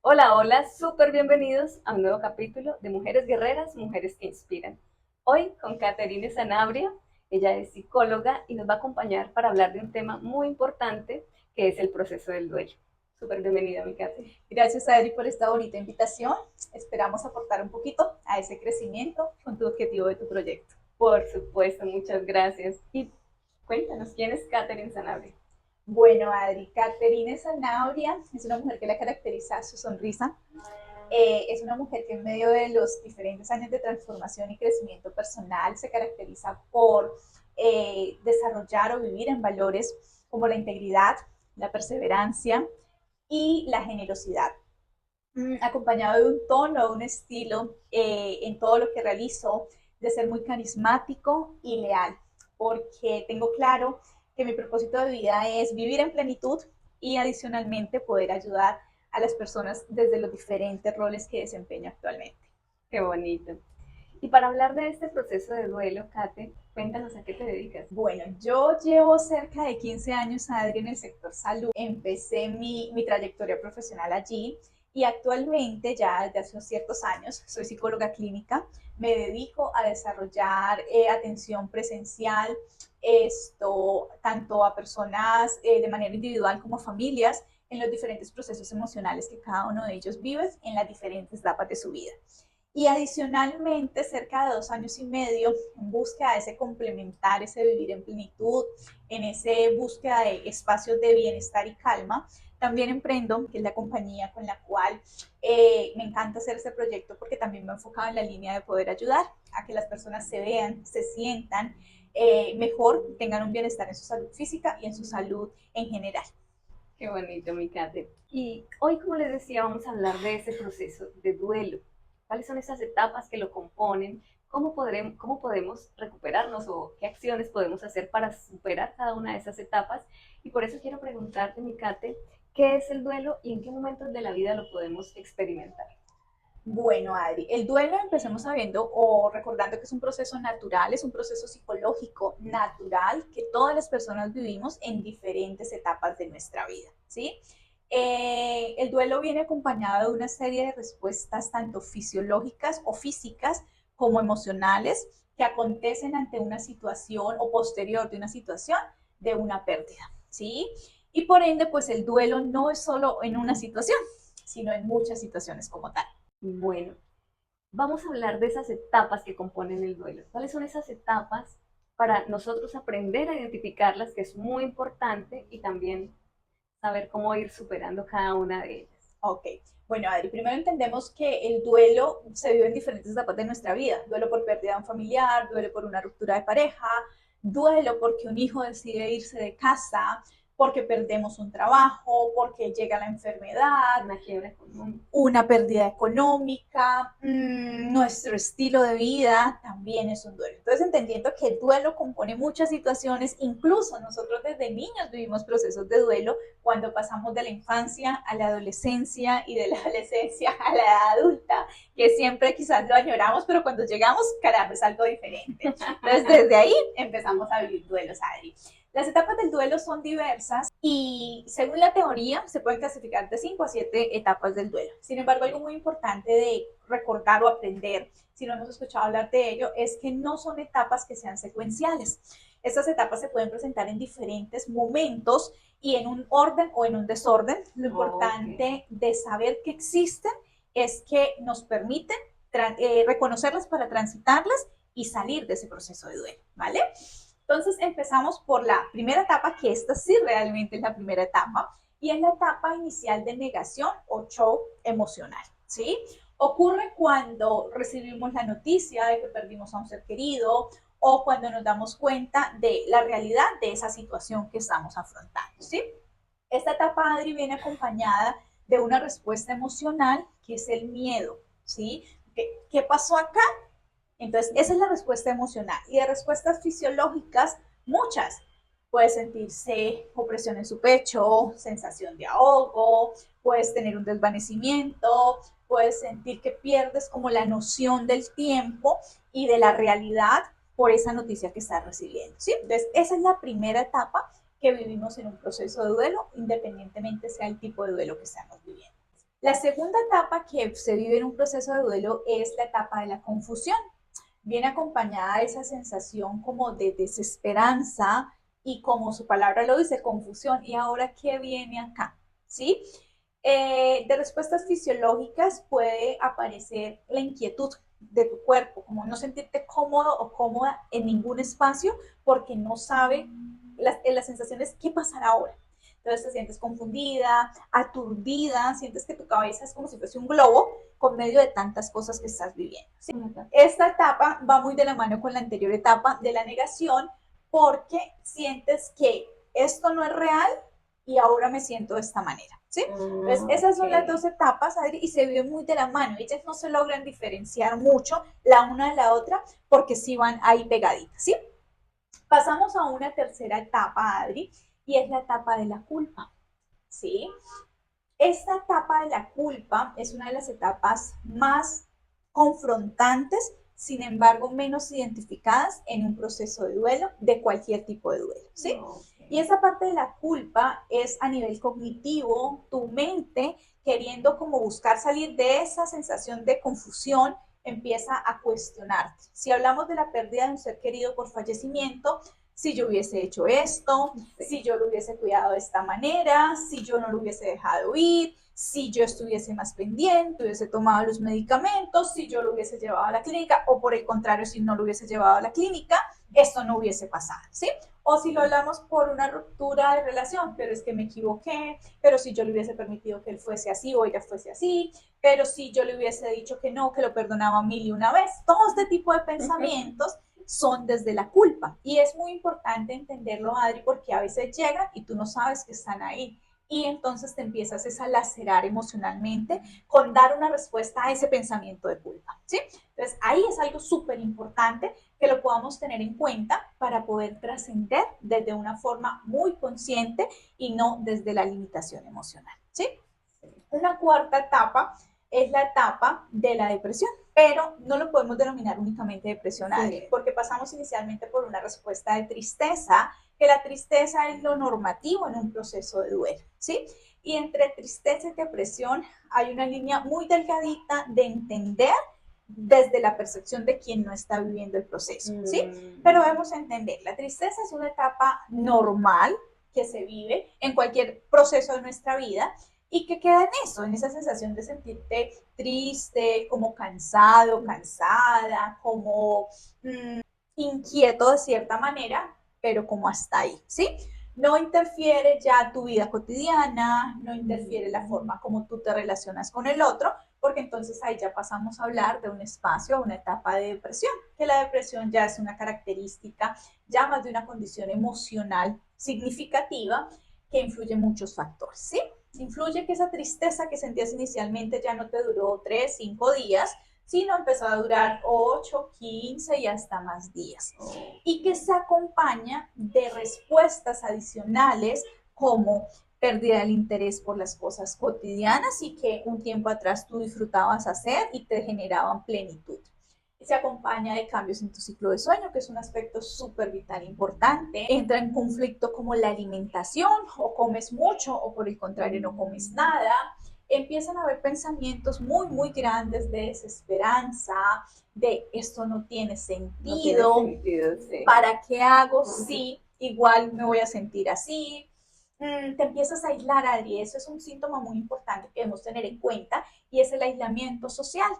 Hola, hola, súper bienvenidos a un nuevo capítulo de Mujeres Guerreras, Mujeres que Inspiran. Hoy con Caterine Sanabria, ella es psicóloga y nos va a acompañar para hablar de un tema muy importante que es el proceso del duelo. Súper bienvenida, mi Cate. Gracias, Adri, por esta bonita invitación. Esperamos aportar un poquito a ese crecimiento con tu objetivo de tu proyecto. Por supuesto, muchas gracias. Y cuéntanos, ¿quién es Caterine Sanabria? Bueno, Adri, Caterine Zanabria es una mujer que la caracteriza su sonrisa. Es una mujer que en medio de los diferentes años de transformación y crecimiento personal se caracteriza por desarrollar o vivir en valores como la integridad, la perseverancia y la generosidad. Acompañado de un tono, de un estilo en todo lo que realizo, de ser muy carismático y leal, porque tengo claro que mi propósito de vida es vivir en plenitud y adicionalmente poder ayudar a las personas desde los diferentes roles que desempeño actualmente. Qué bonito. Y para hablar de este proceso de duelo, Kate, cuéntanos a qué te dedicas. Bueno, yo llevo cerca de 15 años, Adri, en el sector salud. Empecé mi trayectoria profesional allí y actualmente, ya desde hace ciertos años, soy psicóloga clínica. Me dedico a desarrollar atención presencial, tanto a personas de manera individual como a familias, en los diferentes procesos emocionales que cada uno de ellos vive en las diferentes etapas de su vida. Y adicionalmente, cerca de 2 años y medio, en búsqueda de ese complementar, ese vivir en plenitud, en ese búsqueda de espacios de bienestar y calma, también emprendo, que es la compañía con la cual me encanta hacer este proyecto porque también me he enfocado en la línea de poder ayudar a que las personas se vean, se sientan mejor, tengan un bienestar en su salud física y en su salud en general. Qué bonito, mi Kate. Y hoy, como les decía, vamos a hablar de ese proceso de duelo. ¿Cuáles son esas etapas que lo componen? ¿Cómo podemos recuperarnos o qué acciones podemos hacer para superar cada una de esas etapas? Y por eso quiero preguntarte, mi Kate, ¿qué es el duelo y en qué momentos de la vida lo podemos experimentar? Bueno, Adri, el duelo empecemos sabiendo o recordando que es un proceso natural, es un proceso psicológico natural que todas las personas vivimos en diferentes etapas de nuestra vida, ¿sí? El duelo viene acompañado de una serie de respuestas tanto fisiológicas o físicas como emocionales que acontecen ante una situación o posterior de una situación de una pérdida, ¿sí? Y por ende, pues el duelo no es solo en una situación, sino en muchas situaciones como tal. Bueno, vamos a hablar de esas etapas que componen el duelo. ¿Cuáles son esas etapas para nosotros aprender a identificarlas, que es muy importante, y también saber cómo ir superando cada una de ellas? Ok, bueno, Adri, primero entendemos que el duelo se vive en diferentes etapas de nuestra vida. Duelo por pérdida de un familiar, duelo por una ruptura de pareja, duelo porque un hijo decide irse de casa, porque perdemos un trabajo, porque llega la enfermedad, Una quiebra económica. una pérdida económica, nuestro estilo de vida también es un duelo. Entonces, entendiendo que el duelo compone muchas situaciones, incluso nosotros desde niños vivimos procesos de duelo cuando pasamos de la infancia a la adolescencia y de la adolescencia a la edad adulta, que siempre quizás lo añoramos, pero cuando llegamos, caramba, es algo diferente. Entonces, desde ahí empezamos a vivir duelos, Adri. Las etapas del duelo son diversas y según la teoría se pueden clasificar de 5 a 7 etapas del duelo. Sin embargo, algo muy importante de recordar o aprender, si no hemos escuchado hablar de ello, es que no son etapas que sean secuenciales. Estas etapas se pueden presentar en diferentes momentos y en un orden o en un desorden. Lo importante Okay. de saber que existen es que nos permiten reconocerlas para transitarlas y salir de ese proceso de duelo, ¿vale? Entonces empezamos por la primera etapa, que esta sí realmente es la primera etapa, y es la etapa inicial de negación o shock emocional, ¿sí? Ocurre cuando recibimos la noticia de que perdimos a un ser querido o cuando nos damos cuenta de la realidad de esa situación que estamos afrontando, ¿sí? Esta etapa, Adri, viene acompañada de una respuesta emocional que es el miedo, ¿sí? ¿Qué pasó acá? Entonces, esa es la respuesta emocional. Y de respuestas fisiológicas, muchas. Puedes sentirse opresión en su pecho, sensación de ahogo, puedes tener un desvanecimiento, puedes sentir que pierdes como la noción del tiempo y de la realidad por esa noticia que estás recibiendo, ¿sí? Entonces, esa es la primera etapa que vivimos en un proceso de duelo, independientemente sea el tipo de duelo que estamos viviendo. La segunda etapa que se vive en un proceso de duelo es la etapa de la confusión. Viene acompañada de esa sensación como de desesperanza y, como su palabra lo dice, confusión. ¿Y ahora qué viene acá? ¿Sí? De respuestas fisiológicas puede aparecer la inquietud de tu cuerpo, como no sentirte cómodo o cómoda en ningún espacio porque no sabe las sensaciones qué pasará ahora. Entonces te sientes confundida, aturdida, sientes que tu cabeza es como si fuese un globo con medio de tantas cosas que estás viviendo. ¿Sí? Esta etapa va muy de la mano con la anterior etapa de la negación porque sientes que esto no es real y ahora me siento de esta manera. ¿Sí? Entonces, esas son las dos etapas, Adri, y se viven muy de la mano. Ellas no se logran diferenciar mucho la una de la otra porque sí van ahí pegaditas, ¿sí? Pasamos a una tercera etapa, Adri, y es la etapa de la culpa, ¿sí? Esta etapa de la culpa es una de las etapas más confrontantes, sin embargo, menos identificadas en un proceso de duelo, de cualquier tipo de duelo, ¿sí? Y esa parte de la culpa es a nivel cognitivo, tu mente queriendo como buscar salir de esa sensación de confusión, empieza a cuestionarte. Si hablamos de la pérdida de un ser querido por fallecimiento, si yo hubiese hecho esto, si yo lo hubiese cuidado de esta manera, si yo no lo hubiese dejado ir, si yo estuviese más pendiente, hubiese tomado los medicamentos, si yo lo hubiese llevado a la clínica, o por el contrario, si no lo hubiese llevado a la clínica, esto no hubiese pasado, ¿sí? O si lo hablamos por una ruptura de relación, pero es que me equivoqué, pero si yo le hubiese permitido que él fuese así o ella fuese así, pero si yo le hubiese dicho que no, que lo perdonaba 1001 vez, todo este tipo de pensamientos son desde la culpa. Y es muy importante entenderlo, Adri, porque a veces llegan y tú no sabes que están ahí. Y entonces te empiezas a lacerar emocionalmente con dar una respuesta a ese pensamiento de culpa, ¿sí? Entonces ahí es algo súper importante que lo podamos tener en cuenta para poder trascender desde una forma muy consciente y no desde la limitación emocional, ¿sí? Una cuarta etapa es la etapa de la depresión, pero no lo podemos denominar únicamente depresión, Adri, porque pasamos inicialmente por una respuesta de tristeza, que la tristeza es lo normativo en un proceso de duelo, ¿sí? Y entre tristeza y depresión hay una línea muy delgadita de entender desde la percepción de quien no está viviendo el proceso, ¿sí? Pero debemos entender, la tristeza es una etapa normal que se vive en cualquier proceso de nuestra vida y que queda en eso, en esa sensación de sentirte triste, como cansado, cansada, como inquieto de cierta manera, pero como hasta ahí, ¿sí? No interfiere ya tu vida cotidiana, no interfiere la forma como tú te relacionas con el otro, porque entonces ahí ya pasamos a hablar de un espacio, una etapa de depresión, que la depresión ya es una característica ya más de una condición emocional significativa que influye en muchos factores, ¿sí? Influye que esa tristeza que sentías inicialmente ya no te duró 3, 5 días, sino empezó a durar 8, 15 y hasta más días. Y que se acompaña de respuestas adicionales como pérdida del interés por las cosas cotidianas y que un tiempo atrás tú disfrutabas hacer y te generaban plenitud. Se acompaña de cambios en tu ciclo de sueño, que es un aspecto súper vital importante. Entra en conflicto como la alimentación, o comes mucho o por el contrario no comes nada. Empiezan a haber pensamientos muy, muy grandes de desesperanza, de esto no tiene sentido, no tiene sentido, sí. ¿Para qué hago? Sí, igual me voy a sentir así. Te empiezas a aislar, Adri, eso es un síntoma muy importante que debemos tener en cuenta y es el aislamiento social.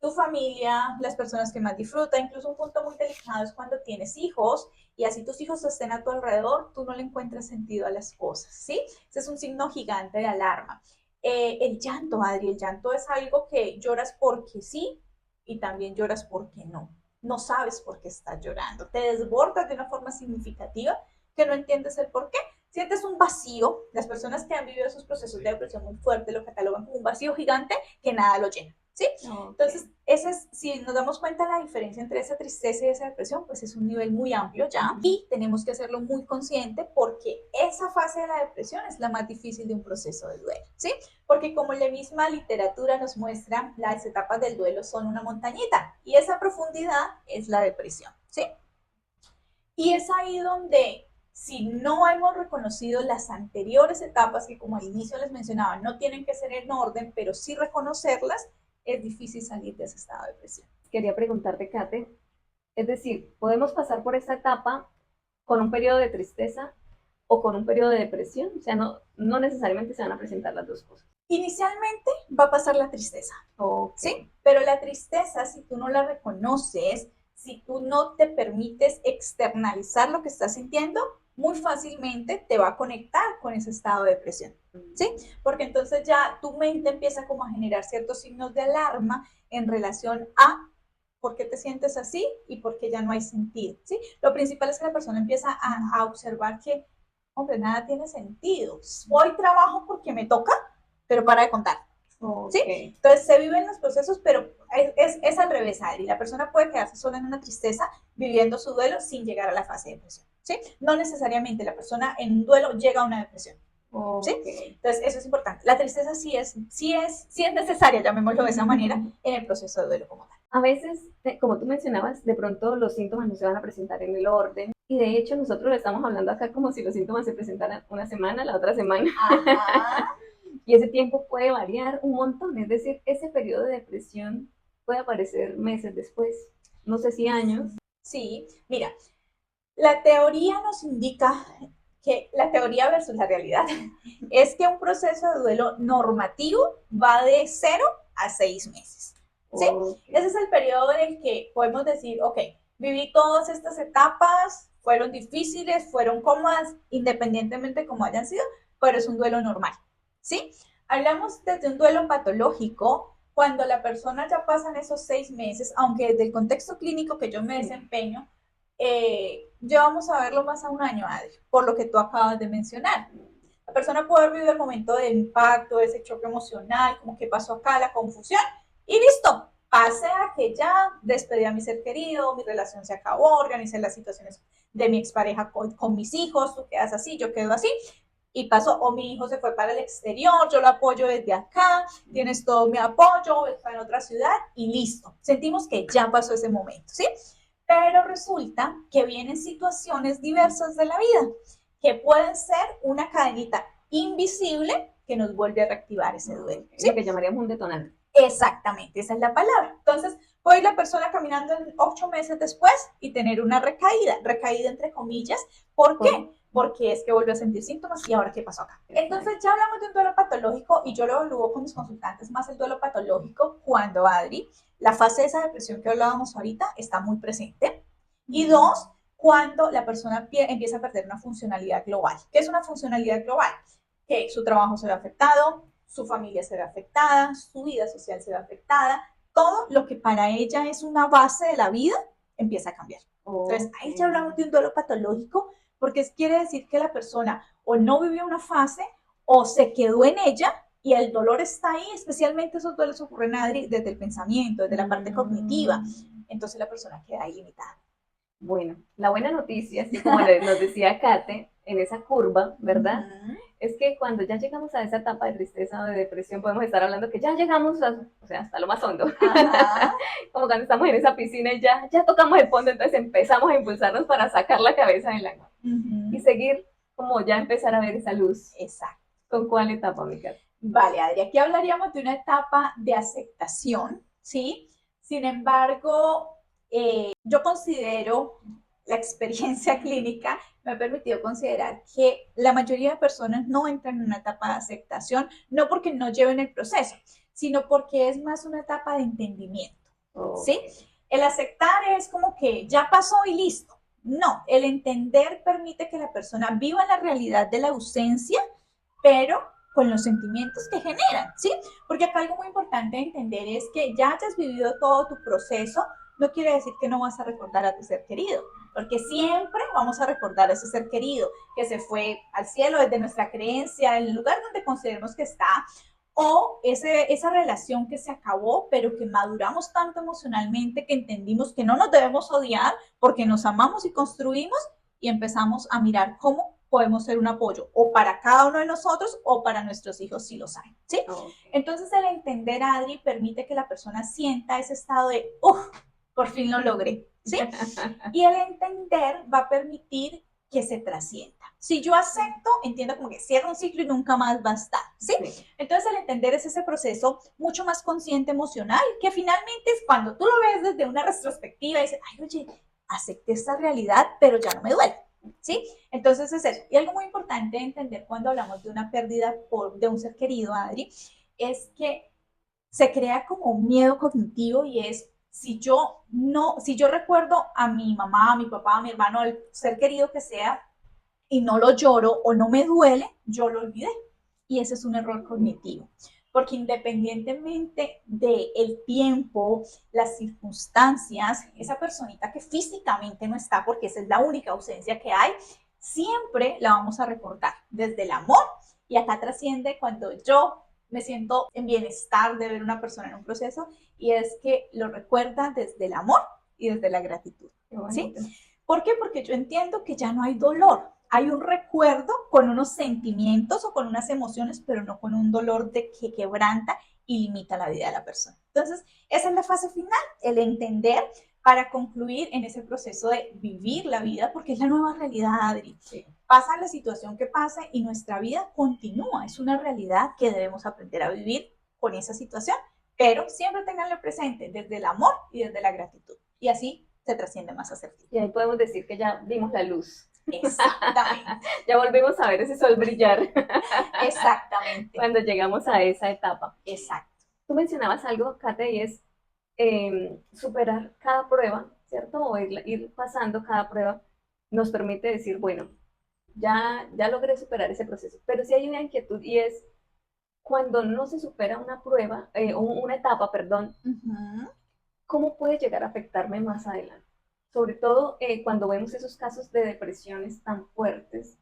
Tu familia, las personas que más disfrutan, incluso un punto muy delicado es cuando tienes hijos y así tus hijos estén a tu alrededor, tú no le encuentras sentido a las cosas, ¿sí? Ese es un signo gigante de alarma. El llanto, Adri, el llanto es algo que lloras porque sí y también lloras porque no. No sabes por qué estás llorando, te desbordas de una forma significativa que no entiendes el por qué. Sientes un vacío, las personas que han vivido esos procesos de depresión muy fuerte lo catalogan como un vacío gigante que nada lo llena. ¿Sí? Okay. Entonces, si nos damos cuenta de la diferencia entre esa tristeza y esa depresión, pues es un nivel muy amplio ya y tenemos que hacerlo muy consciente porque esa fase de la depresión es la más difícil de un proceso de duelo, ¿sí? Porque como la misma literatura nos muestra, las etapas del duelo son una montañita y esa profundidad es la depresión, ¿sí? Y es ahí donde si no hemos reconocido las anteriores etapas, que como al inicio les mencionaba, no tienen que ser en orden, pero sí reconocerlas, es difícil salir de ese estado de depresión. Quería preguntarte, Kate, es decir, ¿podemos pasar por esta etapa con un periodo de tristeza o con un periodo de depresión? O sea, no necesariamente se van a presentar las dos cosas. Inicialmente va a pasar la tristeza, ¿sí? Pero la tristeza, si tú no la reconoces, si tú no te permites externalizar lo que estás sintiendo, muy fácilmente te va a conectar con ese estado de depresión, ¿sí? Porque entonces ya tu mente empieza como a generar ciertos signos de alarma en relación a por qué te sientes así y por qué ya no hay sentido, ¿sí? Lo principal es que la persona empieza a observar que, hombre, nada tiene sentido. Hoy trabajo porque me toca, pero para de contar. ¿Sí? Entonces se viven los procesos, pero es al revés, Adri. La persona puede quedarse sola en una tristeza viviendo su duelo sin llegar a la fase de depresión. ¿Sí? No necesariamente la persona en un duelo llega a una depresión. ¿Sí? Entonces eso es importante. La tristeza sí es necesaria, llamémoslo de esa manera, en el proceso de duelo como tal. A veces, como tú mencionabas, de pronto los síntomas no se van a presentar en el orden. Y de hecho nosotros lo estamos hablando acá como si los síntomas se presentaran una semana, la otra semana. Ajá. Y ese tiempo puede variar un montón. Es decir, ese periodo de depresión puede aparecer meses después, no sé si años. Sí, mira, la teoría nos indica que la teoría versus la realidad es que un proceso de duelo normativo va de 0 a 6 meses. ¿Sí? Ese es el periodo en el que podemos decir, ok, viví todas estas etapas, fueron difíciles, fueron cómodas, independientemente como hayan sido, pero es un duelo normal. ¿Sí? Hablamos desde un duelo patológico cuando la persona ya pasan esos 6 meses, aunque desde el contexto clínico que yo me desempeño, ya vamos a verlo más a un año, Adri, por lo que tú acabas de mencionar. La persona puede haber vivido el momento de impacto, ese choque emocional, como que pasó acá, la confusión, y listo, pasé a que ya despedí a mi ser querido, mi relación se acabó, organicé las situaciones de mi expareja con mis hijos, tú quedas así, yo quedo así, y pasó, o mi hijo se fue para el exterior, yo lo apoyo desde acá, tienes todo mi apoyo, está en otra ciudad, y listo. Sentimos que ya pasó ese momento, ¿sí? Pero resulta que vienen situaciones diversas de la vida, que pueden ser una cadenita invisible que nos vuelve a reactivar ese duelo. ¿Sí? Lo que llamaríamos un detonante. Exactamente, esa es la palabra. Entonces, puede ir la persona caminando en 8 meses después y tener una recaída entre comillas. ¿Por qué? Porque es que volvió a sentir síntomas y ahora qué pasó acá. Entonces ya hablamos de un duelo patológico y yo lo evalúo con mis consultantes más el duelo patológico cuando, Adri, la fase de esa depresión que hablábamos ahorita está muy presente. Y dos, cuando la persona empieza a perder una funcionalidad global. ¿Qué es una funcionalidad global? Que su trabajo se ve afectado, su familia se ve afectada, su vida social se ve afectada, todo lo que para ella es una base de la vida empieza a cambiar. Entonces, ahí ya hablamos de un duelo patológico porque quiere decir que la persona o no vivió una fase o se quedó en ella y el dolor está ahí, especialmente esos duelos ocurren, Adri, desde el pensamiento, desde la parte cognitiva. Entonces la persona queda ahí limitada. Bueno, la buena noticia es que, como nos decía Kate, en esa curva, ¿verdad? Es que cuando ya llegamos a esa etapa de tristeza o de depresión, podemos estar hablando que ya llegamos hasta lo más hondo. Como cuando estamos en esa piscina y ya tocamos el fondo, entonces empezamos a impulsarnos para sacar la cabeza del agua. Y seguir, como ya empezar a ver esa luz. Exacto. ¿Con cuál etapa, mi Kate? Vale, Adri, aquí hablaríamos de una etapa de aceptación, ¿sí? Sin embargo, yo considero, la experiencia clínica me ha permitido considerar que la mayoría de personas no entran en una etapa de aceptación, no porque no lleven el proceso, sino porque es más una etapa de entendimiento, ¿sí? El aceptar es como que ya pasó y listo. No, el entender permite que la persona viva la realidad de la ausencia, pero con los sentimientos que generan, ¿sí? Porque acá algo muy importante de entender es que ya hayas vivido todo tu proceso, no quiere decir que no vas a recordar a tu ser querido, porque siempre vamos a recordar a ese ser querido que se fue al cielo desde nuestra creencia, en el lugar donde consideremos que está, o esa relación que se acabó, pero que maduramos tanto emocionalmente que entendimos que no nos debemos odiar porque nos amamos y construimos y empezamos a mirar cómo podemos ser un apoyo o para cada uno de nosotros o para nuestros hijos si los hay, ¿sí? Entonces el entender, Adri, permite que la persona sienta ese estado de, por fin lo logré, ¿sí? Y el entender va a permitir que se trascienda. Si yo acepto, entiendo como que cierra un ciclo y nunca más va a estar, ¿sí? Sí. Entonces, el entender es ese proceso mucho más consciente, emocional, que finalmente es cuando tú lo ves desde una retrospectiva y dices, ay, oye, acepté esta realidad, pero ya no me duele, ¿sí? Entonces es eso. Y algo muy importante de entender cuando hablamos de una pérdida de un ser querido, Adri, es que se crea como un miedo cognitivo y es, si yo recuerdo a mi mamá, a mi papá, a mi hermano, al ser querido que sea, y no lo lloro o no me duele, yo lo olvidé. Y ese es un error cognitivo. Porque independientemente del tiempo, las circunstancias, esa personita que físicamente no está, porque esa es la única ausencia que hay, siempre la vamos a recordar desde el amor. Y acá trasciende cuando yo me siento en bienestar de ver una persona en un proceso, y es que lo recuerda desde el amor y desde la gratitud. ¿Sí? ¿Por qué? Porque yo entiendo que ya no hay dolor. Hay un recuerdo con unos sentimientos o con unas emociones, pero no con un dolor de que quebranta y limita la vida de la persona. Entonces, esa es la fase final, el entender para concluir en ese proceso de vivir la vida, porque es la nueva realidad, Adri. Sí. Pasa la situación que pase y nuestra vida continúa. Es una realidad que debemos aprender a vivir con esa situación, pero siempre tenganlo presente desde el amor y desde la gratitud. Y así se trasciende más asertivo. Y ahí podemos decir que ya vimos la luz. Exactamente. Ya volvimos a ver ese sol brillar. Exactamente. Cuando llegamos a esa etapa. Exacto. Tú mencionabas algo, Kate, y es superar cada prueba, ¿cierto? O ir pasando cada prueba nos permite decir, bueno, ya logré superar ese proceso. Pero sí hay una inquietud y es cuando no se supera una prueba, una etapa, perdón, ¿cómo puede llegar a afectarme más adelante? Sobre todo cuando vemos esos casos de depresiones tan fuertes.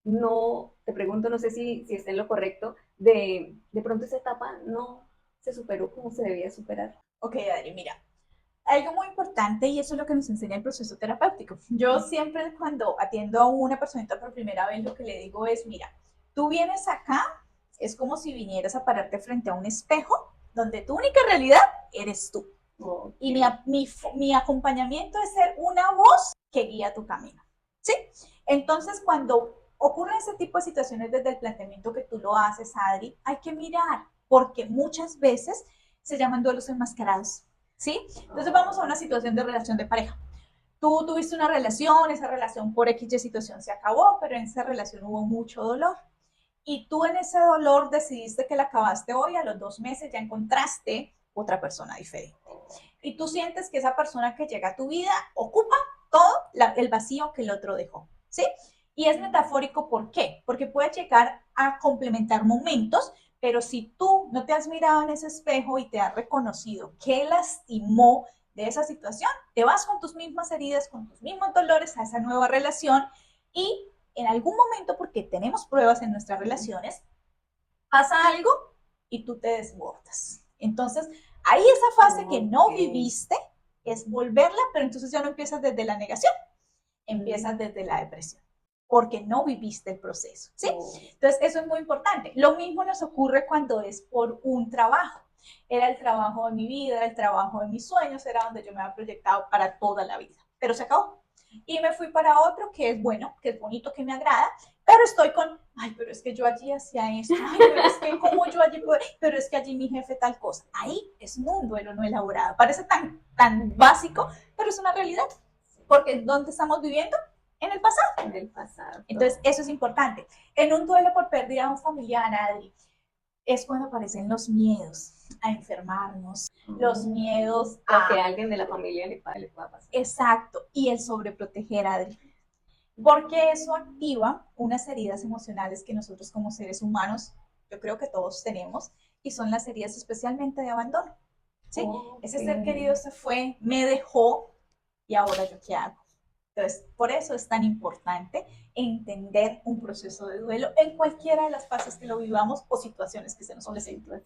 No, te pregunto, no sé si está en lo correcto, de pronto esa etapa no se superó como se debía superar. Ok, Adri, mira, algo muy importante, y eso es lo que nos enseña el proceso terapéutico. Yo siempre cuando atiendo a una personita por primera vez, lo que le digo es, mira, tú vienes acá, es como si vinieras a pararte frente a un espejo, donde tu única realidad eres tú. Okay. Y mi acompañamiento es ser una voz que guía tu camino, ¿sí? Entonces, cuando ocurren ese tipo de situaciones desde el planteamiento que tú lo haces, Adri, hay que mirar, porque muchas veces se llaman duelos enmascarados, ¿sí? Entonces vamos a una situación de relación de pareja. Tú tuviste una relación, esa relación por X situación se acabó, pero en esa relación hubo mucho dolor. Y tú en ese dolor decidiste que la acabaste hoy, a los 2 meses ya encontraste otra persona diferente. Y tú sientes que esa persona que llega a tu vida ocupa todo el vacío que el otro dejó, ¿sí? Y es metafórico, ¿por qué? Porque puede llegar a complementar momentos, pero si tú no te has mirado en ese espejo y te has reconocido qué lastimó de esa situación, te vas con tus mismas heridas, con tus mismos dolores a esa nueva relación, y en algún momento, porque tenemos pruebas en nuestras relaciones, pasa algo y tú te desbordas. Entonces, ahí esa fase que no viviste es volverla, pero entonces ya no empiezas desde la negación, empiezas desde la depresión, porque no viviste el proceso, ¿sí? Entonces, eso es muy importante. Lo mismo nos ocurre cuando es por un trabajo. Era el trabajo de mi vida, era el trabajo de mis sueños, era donde yo me había proyectado para toda la vida, pero se acabó. Y me fui para otro que es bueno, que es bonito, que me agrada, pero estoy con, ay, pero es que yo allí hacía esto, ay, pero es que como yo allí puedo, pero es que allí mi jefe tal cosa. Ahí es un duelo no elaborado. Parece tan básico, pero es una realidad. Porque ¿dónde estamos viviendo? En el pasado. En el pasado. Entonces, eso es importante. En un duelo por pérdida de un familiar, Adri, es cuando aparecen los miedos a enfermarnos, los miedos a que alguien de la familia le pueda pasar. Exacto, y el sobreproteger, Adri. Porque eso activa unas heridas emocionales que nosotros como seres humanos, yo creo que todos tenemos, y son las heridas especialmente de abandono. ¿Sí? Okay. Ese ser querido se fue, me dejó, y ahora yo qué hago. Entonces, por eso es tan importante entender un proceso de duelo en cualquiera de las fases que lo vivamos o situaciones que se nos presentan.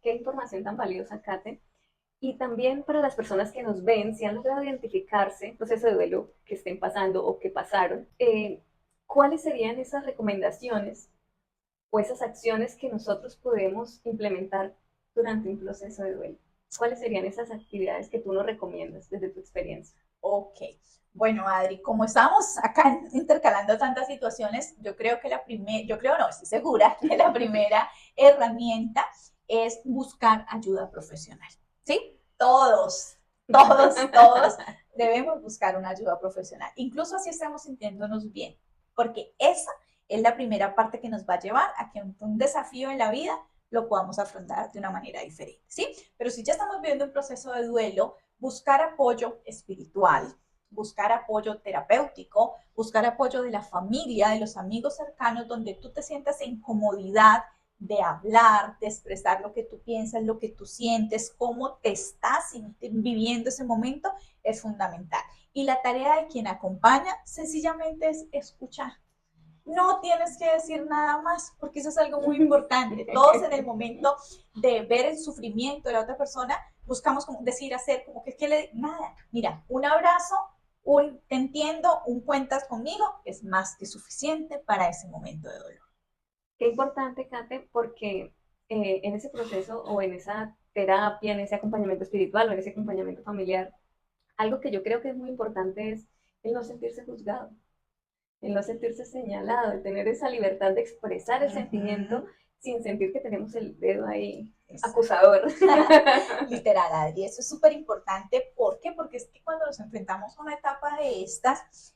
Qué información tan valiosa, Kate. Y también para las personas que nos ven, si han logrado identificarse el proceso de duelo que estén pasando o que pasaron, ¿cuáles serían esas recomendaciones o esas acciones que nosotros podemos implementar durante un proceso de duelo? ¿Cuáles serían esas actividades que tú nos recomiendas desde tu experiencia? Ok. Bueno, Adri, como estamos acá intercalando tantas situaciones, yo creo que yo creo no, estoy segura que la primera herramienta es buscar ayuda profesional. ¿Sí? Todos debemos buscar una ayuda profesional, incluso así estamos sintiéndonos bien, porque esa es la primera parte que nos va a llevar a que un desafío en la vida lo podamos afrontar de una manera diferente, ¿sí? Pero si ya estamos viviendo un proceso de duelo, buscar apoyo espiritual, buscar apoyo terapéutico, buscar apoyo de la familia, de los amigos cercanos, donde tú te sientas en comodidad de hablar, de expresar lo que tú piensas, lo que tú sientes, cómo te estás viviendo ese momento, es fundamental. Y la tarea de quien acompaña sencillamente es escuchar. No tienes que decir nada más, porque eso es algo muy importante. Todos en el momento de ver el sufrimiento de la otra persona, buscamos como decir, hacer, como que le nada. Mira, un abrazo, un te entiendo, un cuentas conmigo, es más que suficiente para ese momento de dolor. Qué importante, Kate, porque en ese proceso o en esa terapia, en ese acompañamiento espiritual o en ese acompañamiento familiar, algo que yo creo que es muy importante es el no sentirse juzgado, el no sentirse señalado, el tener esa libertad de expresar el sentimiento sin sentir que tenemos el dedo ahí acusador. Literal, Adri, eso es súper importante. ¿Por qué? Porque es que cuando nos enfrentamos a una etapa de estas,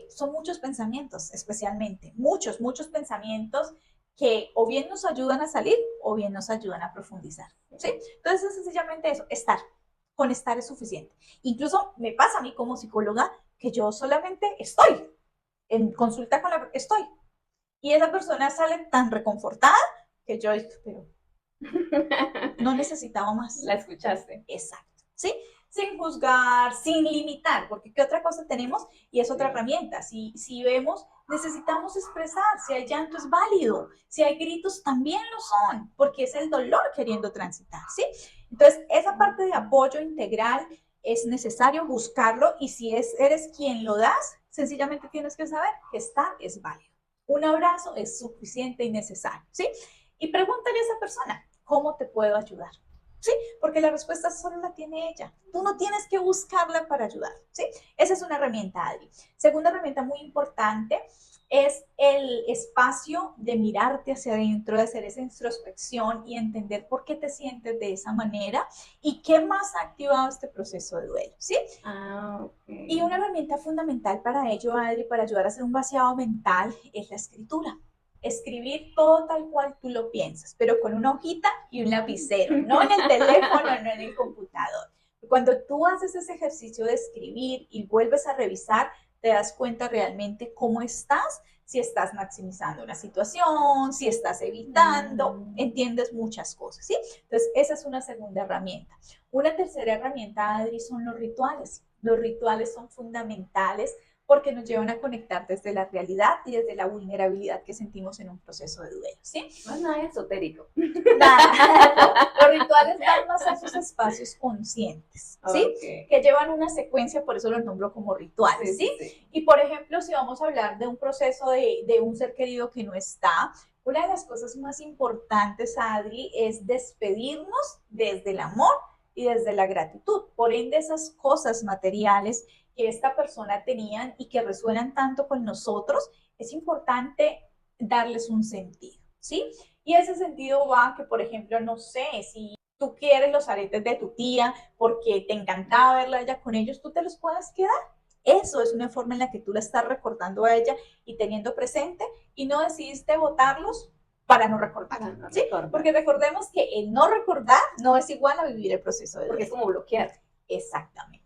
son muchos pensamientos, especialmente, muchos pensamientos que o bien nos ayudan a salir o bien nos ayudan a profundizar, ¿sí? Entonces es sencillamente eso, estar. Con estar es suficiente. Incluso me pasa a mí como psicóloga que yo solamente estoy en consulta con estoy. Y esa persona sale tan reconfortada que yo, pero no necesitaba más. La escuchaste. Exacto, ¿sí? Sin juzgar, sin limitar, porque ¿qué otra cosa tenemos? Y es otra herramienta. Si vemos, necesitamos expresar, si hay llanto es válido, si hay gritos también lo son, porque es el dolor queriendo transitar, ¿sí? Entonces, esa parte de apoyo integral es necesario buscarlo y si eres quien lo das, sencillamente tienes que saber que estar es válido. Un abrazo es suficiente y necesario, ¿sí? Y pregúntale a esa persona, ¿cómo te puedo ayudar? ¿Sí? Porque la respuesta solo la tiene ella. Tú no tienes que buscarla para ayudar, ¿sí? Esa es una herramienta, Adri. Segunda herramienta muy importante es el espacio de mirarte hacia adentro, de hacer esa introspección y entender por qué te sientes de esa manera y qué más ha activado este proceso de duelo, ¿sí? Okay. Y una herramienta fundamental para ello, Adri, para ayudar a hacer un vaciado mental, es la escritura. Escribir todo tal cual tú lo piensas, pero con una hojita y un lapicero, no en el teléfono, no en el computador. Cuando tú haces ese ejercicio de escribir y vuelves a revisar, te das cuenta realmente cómo estás, si estás maximizando una situación, si estás evitando, entiendes muchas cosas, ¿sí? Entonces, esa es una segunda herramienta. Una tercera herramienta, Adri, son los rituales. Los rituales son fundamentales porque nos llevan a conectar desde la realidad y desde la vulnerabilidad que sentimos en un proceso de duelo, ¿sí? No es nada esotérico. Nada, no. Los rituales van más a esos espacios conscientes, ¿sí? Okay. Que llevan una secuencia, por eso los nombro como rituales, ¿sí? Sí. Y por ejemplo, si vamos a hablar de un proceso de un ser querido que no está, una de las cosas más importantes, Adri, es despedirnos desde el amor y desde la gratitud. Por ende, esas cosas materiales que esta persona tenía y que resuenan tanto con nosotros, es importante darles un sentido, ¿sí? Y ese sentido va que, por ejemplo, no sé, si tú quieres los aretes de tu tía porque te encantaba verla a ella con ellos, tú te los puedes quedar. Eso es una forma en la que tú la estás recordando a ella y teniendo presente y no decidiste botarlos para no recordar, no ¿sí? Recordar. Porque recordemos que el no recordar no es igual a vivir el proceso de duelo. Porque es como bloquear. Exactamente,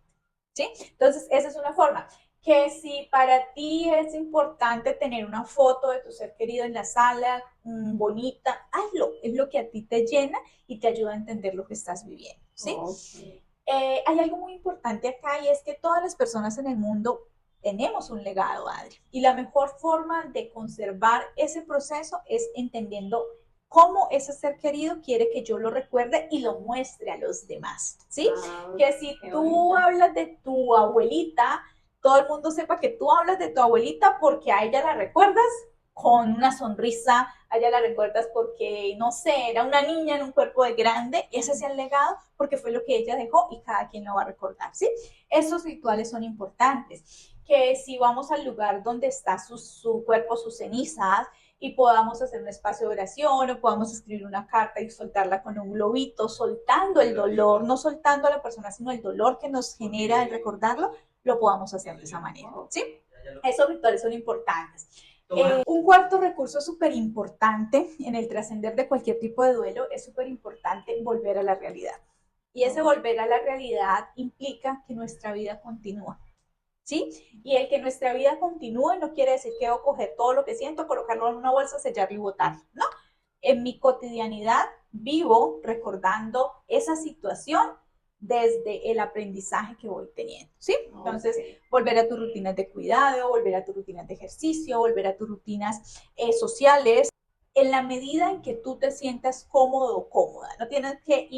¿sí? Entonces, esa es una forma. Que si para ti es importante tener una foto de tu ser querido en la sala, bonita, hazlo. Es lo que a ti te llena y te ayuda a entender lo que estás viviendo, ¿sí? Okay. Hay algo muy importante acá y es que todas las personas en el mundo tenemos un legado, Adri. Y la mejor forma de conservar ese proceso es entendiendo cómo ese ser querido quiere que yo lo recuerde y lo muestre a los demás, ¿sí? Que si tú hablas de tu abuelita, todo el mundo sepa que tú hablas de tu abuelita porque a ella la recuerdas con una sonrisa, a ella la recuerdas porque, no sé, era una niña en un cuerpo de grande, ese es el legado porque fue lo que ella dejó y cada quien lo va a recordar, ¿sí? Esos rituales son importantes, que si vamos al lugar donde está su cuerpo, sus cenizas, y podamos hacer un espacio de oración o podamos escribir una carta y soltarla con un globito, soltando el dolor, no soltando a la persona, sino el dolor que nos genera el recordarlo, lo podamos hacer de esa manera, ¿sí? Esos rituales son importantes. Un cuarto recurso súper importante en el trascender de cualquier tipo de duelo es súper importante volver a la realidad. Y ese volver a la realidad implica que nuestra vida continúa. ¿Sí? Y el que nuestra vida continúe no quiere decir que debo coger todo lo que siento, colocarlo en una bolsa, sellarlo y botarlo, ¿no? En mi cotidianidad vivo recordando esa situación desde el aprendizaje que voy teniendo, ¿sí? Entonces, volver a tus rutinas de cuidado, volver a tus rutinas de ejercicio, volver a tus rutinas sociales, en la medida en que tú te sientas cómodo o cómoda. No tienes que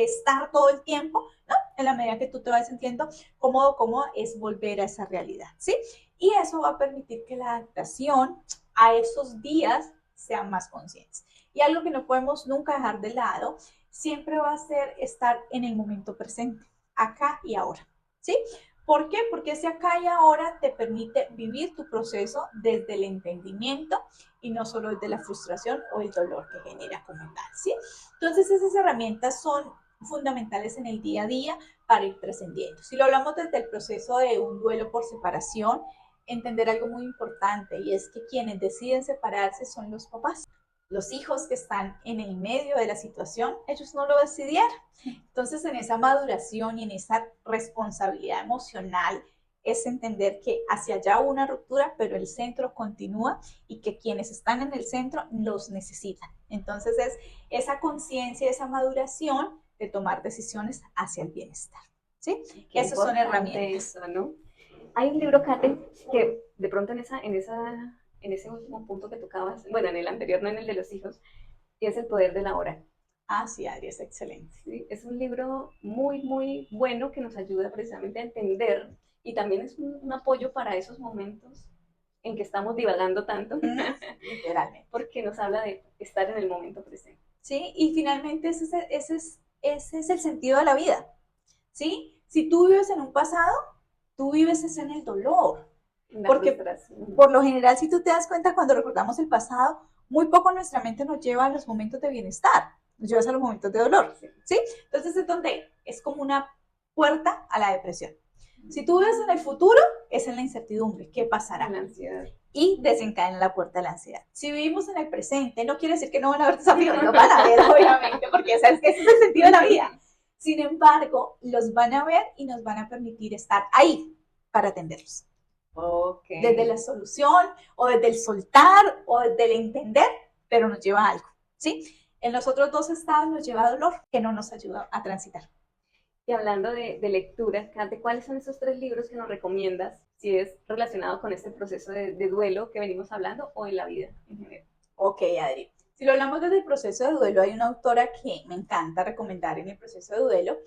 estar todo el tiempo, ¿no? En la medida que tú te vas sintiendo cómodo, cómoda, es volver a esa realidad, ¿sí? Y eso va a permitir que la adaptación a esos días sean más conscientes. Y algo que no podemos nunca dejar de lado, siempre va a ser estar en el momento presente, acá y ahora, ¿sí? ¿Por qué? Porque ese acá y ahora te permite vivir tu proceso desde el entendimiento y no solo desde la frustración o el dolor que genera como tal, ¿sí? Entonces esas herramientas son fundamentales en el día a día para ir trascendiendo. Si lo hablamos desde el proceso de un duelo por separación, entender algo muy importante y es que quienes deciden separarse son los papás. Los hijos que están en el medio de la situación, ellos no lo decidieron. Entonces, en esa maduración y en esa responsabilidad emocional es entender que hacia allá hubo una ruptura, pero el centro continúa y que quienes están en el centro los necesitan. Entonces, es esa conciencia, esa maduración de tomar decisiones hacia el bienestar. ¿Sí? Esas son herramientas. Eso, ¿no? Hay un libro, Kate, que de pronto en ese último punto que tocabas, bueno, en el anterior, no en el de los hijos, y es El poder de la hora. Ah, sí, Adri, es excelente. Sí, es un libro muy, muy bueno que nos ayuda precisamente a entender y también es un apoyo para esos momentos en que estamos divagando tanto, literalmente, porque nos habla de estar en el momento presente. Sí, y finalmente ese es el sentido de la vida, ¿sí? Si tú vives en un pasado, tú vives en el dolor. Porque por lo general, si tú te das cuenta, cuando recordamos el pasado, muy poco nuestra mente nos lleva a los momentos de bienestar, nos lleva a los momentos de dolor, ¿sí? Entonces es donde es como una puerta a la depresión. Si tú vives en el futuro, es en la incertidumbre, ¿qué pasará? La ansiedad. Y desencadena la puerta de la ansiedad. Si vivimos en el presente, no quiere decir que no van a haber desafíos, no van a haber, obviamente, porque ese es el sentido de la vida. Sin embargo, los van a ver y nos van a permitir estar ahí para atenderlos. Okay. Desde la solución o desde el soltar o desde el entender, pero nos lleva a algo, ¿sí? En los otros dos estados nos lleva a dolor que no nos ayuda a transitar. Y hablando de lectura, Kate, ¿cuáles son esos 3 libros que nos recomiendas si es relacionado con este proceso de duelo que venimos hablando o en la vida en general? Ok, Adri. Si lo hablamos desde el proceso de duelo, hay una autora que me encanta recomendar en el proceso de duelo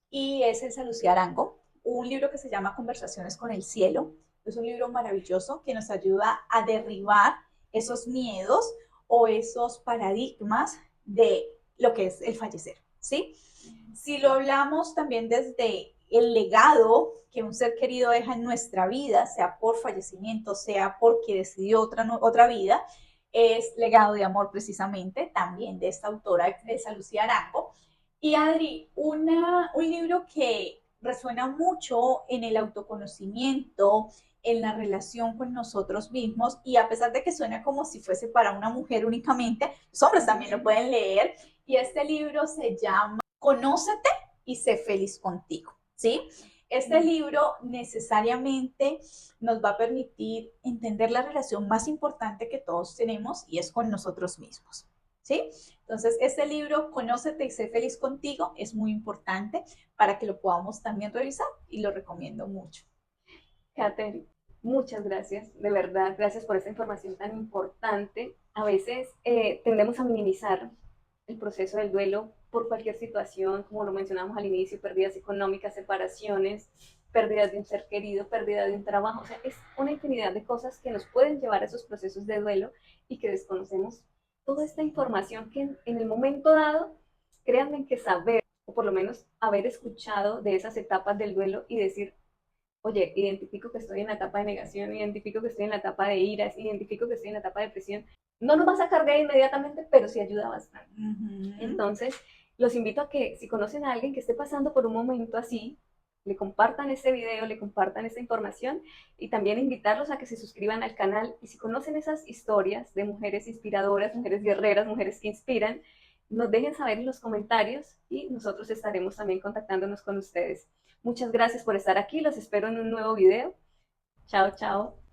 y es Elsa Lucía Arango, un libro que se llama Conversaciones con el cielo. Es un libro maravilloso que nos ayuda a derribar esos miedos o esos paradigmas de lo que es el fallecer, ¿sí? Si lo hablamos también desde el legado que un ser querido deja en nuestra vida, sea por fallecimiento, sea porque decidió otra vida, es Legado de Amor precisamente, también de esta autora, Elsa Lucía Arango. Y Adri, un libro que resuena mucho en el autoconocimiento, en la relación con nosotros mismos, y a pesar de que suena como si fuese para una mujer únicamente, los hombres también lo pueden leer, y este libro se llama Conócete y sé feliz contigo, ¿sí? Este libro necesariamente nos va a permitir entender la relación más importante que todos tenemos y es con nosotros mismos, ¿sí? Entonces, este libro, Conócete y sé feliz contigo, es muy importante para que lo podamos también revisar y lo recomiendo mucho. Kate, muchas gracias, de verdad, gracias por esta información tan importante. A veces tendemos a minimizar el proceso del duelo por cualquier situación, como lo mencionamos al inicio, pérdidas económicas, separaciones, pérdidas de un ser querido, pérdida de un trabajo. O sea, es una infinidad de cosas que nos pueden llevar a esos procesos de duelo y que desconocemos toda esta información que en el momento dado, créanme que saber, o por lo menos haber escuchado de esas etapas del duelo y decir, oye, identifico que estoy en la etapa de negación, identifico que estoy en la etapa de iras, identifico que estoy en la etapa de depresión, no nos va a sacar de ahí inmediatamente, pero sí ayuda bastante. Entonces, los invito a que si conocen a alguien que esté pasando por un momento así, le compartan este video, le compartan esta información y también invitarlos a que se suscriban al canal. Y si conocen esas historias de mujeres inspiradoras, mujeres guerreras, mujeres que inspiran, nos dejen saber en los comentarios y nosotros estaremos también contactándonos con ustedes. Muchas gracias por estar aquí, los espero en un nuevo video. Chao, chao.